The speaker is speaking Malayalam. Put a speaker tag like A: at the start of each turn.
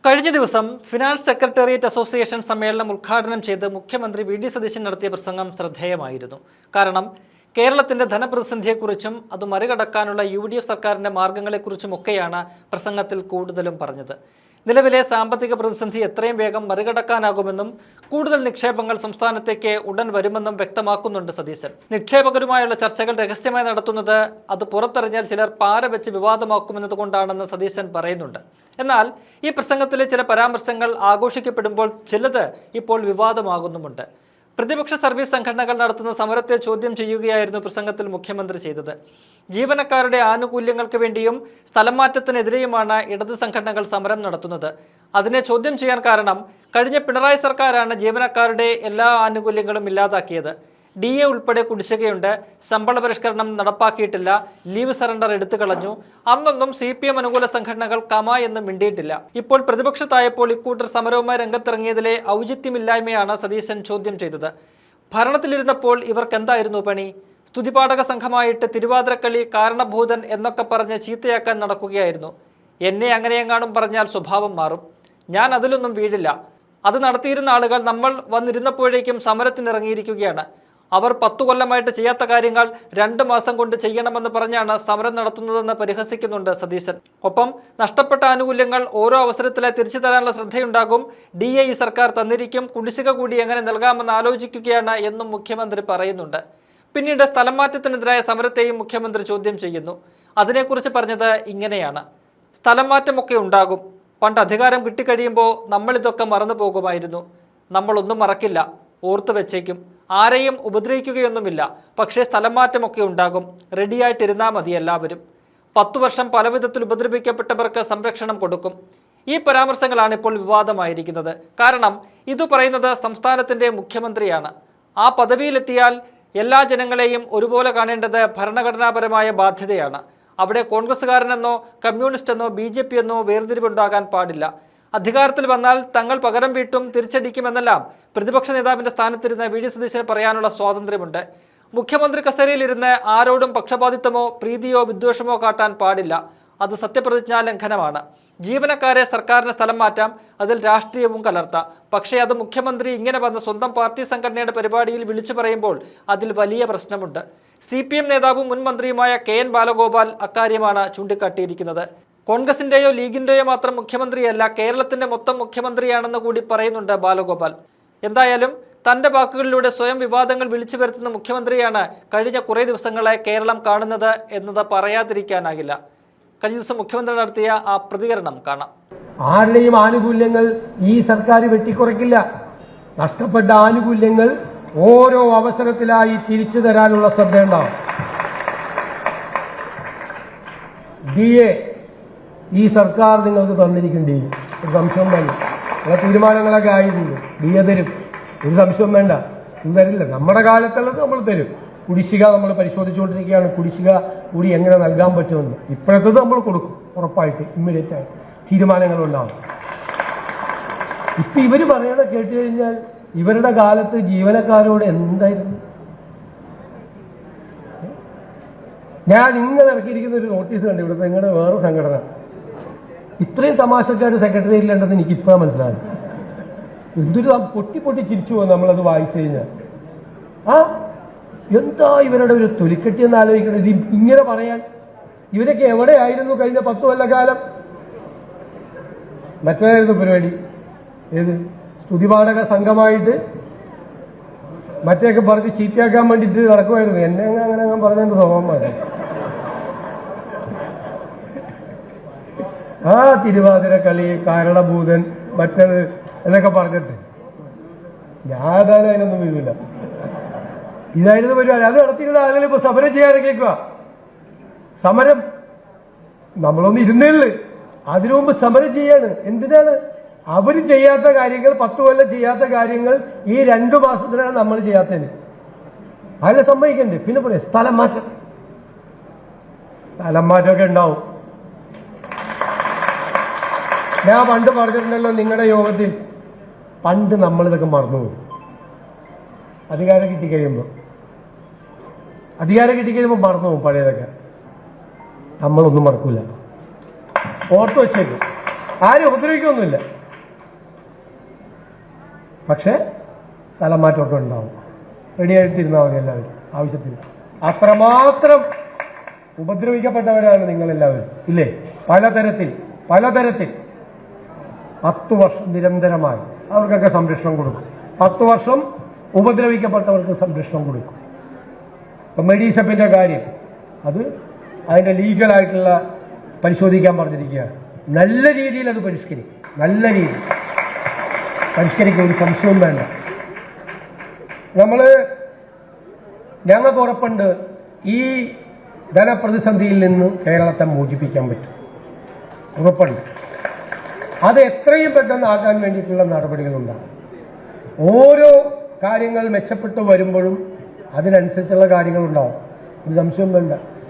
A: കഴിഞ്ഞ ദിവസം ഫിനാൻസ് സെക്രട്ടേറിയറ്റ് അസോസിയേഷൻ സമ്മേളനം ഉദ്ഘാടനം ചെയ്ത് മുഖ്യമന്ത്രി വി ഡി സതീശൻ നടത്തിയ പ്രസംഗം ശ്രദ്ധേയമായിരുന്നു. കാരണം കേരളത്തിന്റെ ധനപ്രതിസന്ധിയെക്കുറിച്ചും അത് മറികടക്കാനുള്ള UDF സർക്കാരിന്റെ മാർഗങ്ങളെക്കുറിച്ചുമൊക്കെയാണ് പ്രസംഗത്തിൽ കൂടുതലും പറഞ്ഞത്. നിലവിലെ സാമ്പത്തിക പ്രതിസന്ധി എത്രയും വേഗം മറികടക്കാനാകുമെന്നും കൂടുതൽ നിക്ഷേപങ്ങൾ സംസ്ഥാനത്തേക്ക് ഉടൻ വരുമെന്നും വ്യക്തമാക്കുന്നുണ്ട് സതീശൻ. നിക്ഷേപകരുമായുള്ള ചർച്ചകൾ രഹസ്യമായി നടത്തുന്നത് അത് പുറത്തറിഞ്ഞാൽ ചിലർ പാര വെച്ച് വിവാദമാക്കുമെന്നതുകൊണ്ടാണെന്ന് സതീശൻ പറയുന്നുണ്ട്. എന്നാൽ ഈ പ്രസംഗത്തിലെ ചില പരാമർശങ്ങൾ ആഘോഷിക്കപ്പെടുമ്പോൾ ചിലത് ഇപ്പോൾ വിവാദമാകുന്നുമുണ്ട്. പ്രതിപക്ഷ സർവീസ് സംഘടനകൾ നടത്തുന്ന സമരത്തെ ചോദ്യം ചെയ്യുകയായിരുന്നു പ്രസംഗത്തിൽ മുഖ്യമന്ത്രി ചെയ്തത്. ജീവനക്കാരുടെ ആനുകൂല്യങ്ങൾക്ക് വേണ്ടിയും സ്ഥലം മാറ്റത്തിനെതിരെയുമാണ് ഇടത് സംഘടനകൾ സമരം നടത്തുന്നത്. അതിനെ ചോദ്യം ചെയ്യാൻ കാരണം കഴിഞ്ഞ പിണറായി സർക്കാരാണ് ജീവനക്കാരുടെ എല്ലാ ആനുകൂല്യങ്ങളും ഇല്ലാതാക്കിയത്. DA ഉൾപ്പെടെ കുടിശ്ശികയുണ്ട്, ശമ്പള പരിഷ്കരണം നടപ്പാക്കിയിട്ടില്ല, ലീവ് സറണ്ടർ എടുത്തു കളഞ്ഞു. അന്നൊന്നും CPM അനുകൂല സംഘടനകൾ കമ എന്നും മിണ്ടിയിട്ടില്ല. ഇപ്പോൾ പ്രതിപക്ഷത്തായപ്പോൾ ഇക്കൂട്ടർ സമരവുമായി രംഗത്തിറങ്ങിയതിലെ ഔചിത്യമില്ലായ്മയാണ് സതീശൻ ചോദ്യം ചെയ്തത്. ഭരണത്തിലിരുന്നപ്പോൾ ഇവർക്ക് എന്തായിരുന്നു പണി? സ്തുതിപാഠക സംഘമായിട്ട് തിരുവാതിരക്കളി, കാരണഭൂതൻ എന്നൊക്കെ പറഞ്ഞ് ചീത്തയാക്കാൻ നടക്കുകയായിരുന്നു. എന്നെ അങ്ങനെയെങ്ങാനും പറഞ്ഞാൽ സ്വഭാവം മാറും. ഞാൻ അതിലൊന്നും വീഴില്ല. അത് നടത്തിയിരുന്ന ആളുകൾ നമ്മൾ വന്നിരുന്നപ്പോഴേക്കും സമരത്തിനിറങ്ങിയിരിക്കുകയാണ്. അവർ 10 കൊല്ലമായിട്ട് ചെയ്യാത്ത കാര്യങ്ങൾ 2 മാസം കൊണ്ട് ചെയ്യണമെന്ന് പറഞ്ഞാണ് സമരം നടത്തുന്നതെന്ന് പരിഹസിക്കുന്നുണ്ട് സതീശൻ. ഒപ്പം നഷ്ടപ്പെട്ട ആനുകൂല്യങ്ങൾ ഓരോ അവസരത്തിലെ തിരിച്ചു തരാനുള്ള ശ്രദ്ധയുണ്ടാകും. DA ഈ സർക്കാർ തന്നിരിക്കും, കുടിശ്ശിക കൂടി എങ്ങനെ നൽകാമെന്ന് ആലോചിക്കുകയാണ് എന്നും മുഖ്യമന്ത്രി പറയുന്നുണ്ട്. പിന്നീട് സ്ഥലം മാറ്റത്തിനെതിരായ സമരത്തെയും മുഖ്യമന്ത്രി ചോദ്യം ചെയ്യുന്നു. അതിനെക്കുറിച്ച് പറഞ്ഞത് ഇങ്ങനെയാണ്: സ്ഥലം മാറ്റമൊക്കെ ഉണ്ടാകും. പണ്ട് അധികാരം കിട്ടിക്കഴിയുമ്പോൾ നമ്മളിതൊക്കെ മറന്നു പോകുമായിരുന്നു. നമ്മളൊന്നും മറക്കില്ല, ഓർത്തു വെച്ചേക്കും. ആരെയും ഉപദ്രവിക്കുകയൊന്നുമില്ല. പക്ഷേ സ്ഥലം മാറ്റമൊക്കെ ഉണ്ടാകും. റെഡിയായിട്ടിരുന്നാൽ മതി എല്ലാവരും. 10 വർഷം പലവിധത്തിൽ ഉപദ്രവിക്കപ്പെട്ടവർക്ക് സംരക്ഷണം കൊടുക്കും. ഈ പരാമർശങ്ങളാണ് ഇപ്പോൾ വിവാദമായിരിക്കുന്നത്. കാരണം ഇതു പറയുന്നത് സംസ്ഥാനത്തിന്റെ മുഖ്യമന്ത്രിയാണ്. ആ പദവിയിലെത്തിയാൽ എല്ലാ ജനങ്ങളെയും ഒരുപോലെ കാണേണ്ടത് ഭരണഘടനാപരമായ ബാധ്യതയാണ്. അവിടെ കോൺഗ്രസ്സുകാരനെന്നോ കമ്മ്യൂണിസ്റ്റെന്നോ BJP എന്നോ വേർതിരിവുണ്ടാകാൻ പാടില്ല. അധികാരത്തിൽ വന്നാൽ തങ്ങൾ പകരം വീട്ടും, തിരിച്ചടിക്കുമെന്നെല്ലാം പ്രതിപക്ഷ നേതാവിന്റെ സ്ഥാനത്തിരുന്ന് വി ഡി സതീശന് പറയാനുള്ള സ്വാതന്ത്ര്യമുണ്ട്. മുഖ്യമന്ത്രി കസേരയിലിരുന്ന് ആരോടും പക്ഷപാതിത്വമോ പ്രീതിയോ വിദ്വേഷമോ കാട്ടാൻ പാടില്ല. അത് സത്യപ്രതിജ്ഞാ ലംഘനമാണ്. ജീവനക്കാരെ സർക്കാരിന് സ്ഥലം മാറ്റാം, അതിൽ രാഷ്ട്രീയവും കലർത്താം. പക്ഷേ അത് മുഖ്യമന്ത്രി ഇങ്ങനെ വന്ന് സ്വന്തം പാർട്ടി സംഘടനയുടെ പരിപാടിയിൽ വിളിച്ചു പറയുമ്പോൾ അതിൽ വലിയ പ്രശ്നമുണ്ട്. CPM നേതാവും മുൻ മന്ത്രിയുമായ KN ബാലഗോപാൽ അക്കാര്യമാണ് ചൂണ്ടിക്കാട്ടിയിരിക്കുന്നത്. കോൺഗ്രസിന്റെയോ ലീഗിന്റെയോ മാത്രം മുഖ്യമന്ത്രിയല്ല, കേരളത്തിന്റെ മൊത്തം മുഖ്യമന്ത്രിയാണെന്ന് കൂടി പറയുന്നുണ്ട് ബാലഗോപാൽ. എന്തായാലും തന്റെ വാക്കുകളിലൂടെ സ്വയം വിവാദങ്ങൾ വിളിച്ചു വരുത്തുന്ന മുഖ്യമന്ത്രിയാണ് കഴിഞ്ഞ കുറേ ദിവസങ്ങളായി കേരളം കാണുന്നത് എന്നത് പറയാതിരിക്കാനാകില്ല. കഴിഞ്ഞ ദിവസം മുഖ്യമന്ത്രി നടത്തിയ ആ പ്രതികരണം കാണാം.
B: ആരുടെയും ആനുകൂല്യങ്ങൾ ഈ സർക്കാർ വെട്ടിക്കുറയ്ക്കില്ല. നഷ്ടപ്പെട്ട ആനുകൂല്യങ്ങൾ ഓരോ അവസരത്തിലായി തിരിച്ചു തരാനുള്ള ശ്രദ്ധയുണ്ടാവും. DA ഈ സർക്കാർ നിങ്ങൾക്ക് തന്നിരിക്കേണ്ടി ഒരു സംശയം വേണ്ട. നിങ്ങളെ തീരുമാനങ്ങളൊക്കെ ആയിരുന്നു. DA തരും, ഒരു സംശയം വേണ്ട. ഇത് തരില്ല. നമ്മുടെ കാലത്തുള്ളത് നമ്മൾ തരും. കുടിശ്ശിക നമ്മൾ പരിശോധിച്ചുകൊണ്ടിരിക്കുകയാണ്. കുടിശ്ശിക കൂടി എങ്ങനെ നൽകാൻ പറ്റുമെന്ന് ഇപ്പോഴത്തത് നമ്മൾ കൊടുക്കും. ഉറപ്പായിട്ട് ഇമ്മീഡിയറ്റ് ആയിട്ട് തീരുമാനങ്ങളുണ്ടാവും. ഇപ്പൊ ഇവര് പറയണ കേട്ട് കഴിഞ്ഞാൽ ഇവരുടെ കാലത്ത് ജീവനക്കാരോട് എന്തായിരുന്നു? ഞാൻ നിങ്ങൾ ഇറക്കിയിരിക്കുന്ന ഒരു നോട്ടീസ് കണ്ടു. ഇവിടുത്തെ നിങ്ങളുടെ വേറെ സംഘടന ഇത്രയും തമാശക്കാർ സെക്രട്ടേറിയറ്റിലുണ്ടെന്ന് എനിക്ക് ഇപ്പോഴാണ് മനസ്സിലായത്. എന്തൊരു പൊട്ടി ചിരിച്ചു പോകും നമ്മളത് വായിച്ചു കഴിഞ്ഞാൽ. എന്താ ഇവരുടെ ഒരു തൊലിക്കെട്ടി എന്ന് ആലോചിക്കണം. ഇത് ഇങ്ങനെ പറയാൻ ഇവരൊക്കെ എവിടെയായിരുന്നു കഴിഞ്ഞ 10 കൊല്ലക്കാലം? മറ്റേതായിരുന്നു പരിപാടി? ഏത് സ്തുതിപാഠക സംഘമായിട്ട് മറ്റേയൊക്കെ പറഞ്ഞ് ചീത്തയാക്കാൻ വേണ്ടിയിട്ട് നടക്കുമായിരുന്നു. എന്നെ അങ്ങനെ പറഞ്ഞതിന്റെ സ്വഭാവമാണ്. തിരുവാതിരക്കളി, കാരണഭൂതൻ, മറ്റത് എന്നൊക്കെ പറഞ്ഞിട്ട് ഞാൻ അതിനൊന്നും വീഴില്ല. ഇതായിരുന്നു പരിപാടി. അത് നടത്തിയിരുന്ന ആളുകൾ ഇപ്പൊ സമരം ചെയ്യാൻ ഇറങ്ങിയേക്കുക. സമരം നമ്മളൊന്നും ഇരുന്നേള്ളു. അതിനു മുമ്പ് സമരം ചെയ്യാണ്. എന്തിനാണ്? അവര് ചെയ്യാത്ത കാര്യങ്ങൾ, 10 കൊല്ലം ചെയ്യാത്ത കാര്യങ്ങൾ ഈ 2 മാസത്തിനാണ് നമ്മൾ ചെയ്യാത്തത്. അതിനെ സമ്മതിക്കണ്ടേ? പിന്നെ പറയാം സ്ഥലം മാറ്റമൊക്കെ ഉണ്ടാവും. ഞാൻ പണ്ട് പറഞ്ഞിട്ടുണ്ടല്ലോ നിങ്ങളുടെ യോഗത്തിൽ, പണ്ട് നമ്മളിതൊക്കെ മറന്നുപോയി. അധികാരം കിട്ടിക്കഴിയുമ്പോൾ മറന്നു പോകും പഴയതൊക്കെ. നമ്മളൊന്നും മറക്കൂല. ഓർത്ത് വെച്ചേക്കും. ആരും ഉപദ്രവിക്കൊന്നുമില്ല. പക്ഷെ സ്ഥലം മാറ്റമൊക്കെ ഉണ്ടാവും. റെഡിയായിട്ടിരുന്നാൽ മതി എല്ലാവരും ആവശ്യത്തിന്. അത്രമാത്രം ഉപദ്രവിക്കപ്പെട്ടവരാണ് നിങ്ങളെല്ലാവരും, ഇല്ലേ? പലതരത്തിൽ 10 വർഷം നിരന്തരമായി അവർക്കൊക്കെ സംരക്ഷണം കൊടുക്കും. 10 വർഷം ഉപദ്രവിക്കപ്പെട്ടവർക്ക് സംരക്ഷണം കൊടുക്കും. ഇപ്പം മെഡിസെപ്പിന്റെ കാര്യം അത് അതിന്റെ ലീഗലായിട്ടുള്ള പരിശോധിക്കാൻ പറഞ്ഞിരിക്കുകയാണ്. നല്ല രീതിയിൽ അത് പരിഷ്കരിക്കും. നല്ല രീതിയിൽ പരിഷ്കരിക്കും, ഒരു സംശയവും വേണ്ട. ഞങ്ങൾക്ക് ഉറപ്പുണ്ട് ഈ ധനപ്രതിസന്ധിയിൽ നിന്ന് കേരളത്തെ മോചിപ്പിക്കാൻ പറ്റും. ഉറപ്പുണ്ട്. അത് എത്രയും പെട്ടെന്ന് ആക്കാൻ വേണ്ടിയിട്ടുള്ള നടപടികളുണ്ടാകും. ഓരോ കാര്യങ്ങൾ മെച്ചപ്പെട്ടു വരുമ്പോഴും അതിനനുസരിച്ചുള്ള കാര്യങ്ങളുണ്ടാവും. ഒരു സംശയം വേണ്ട.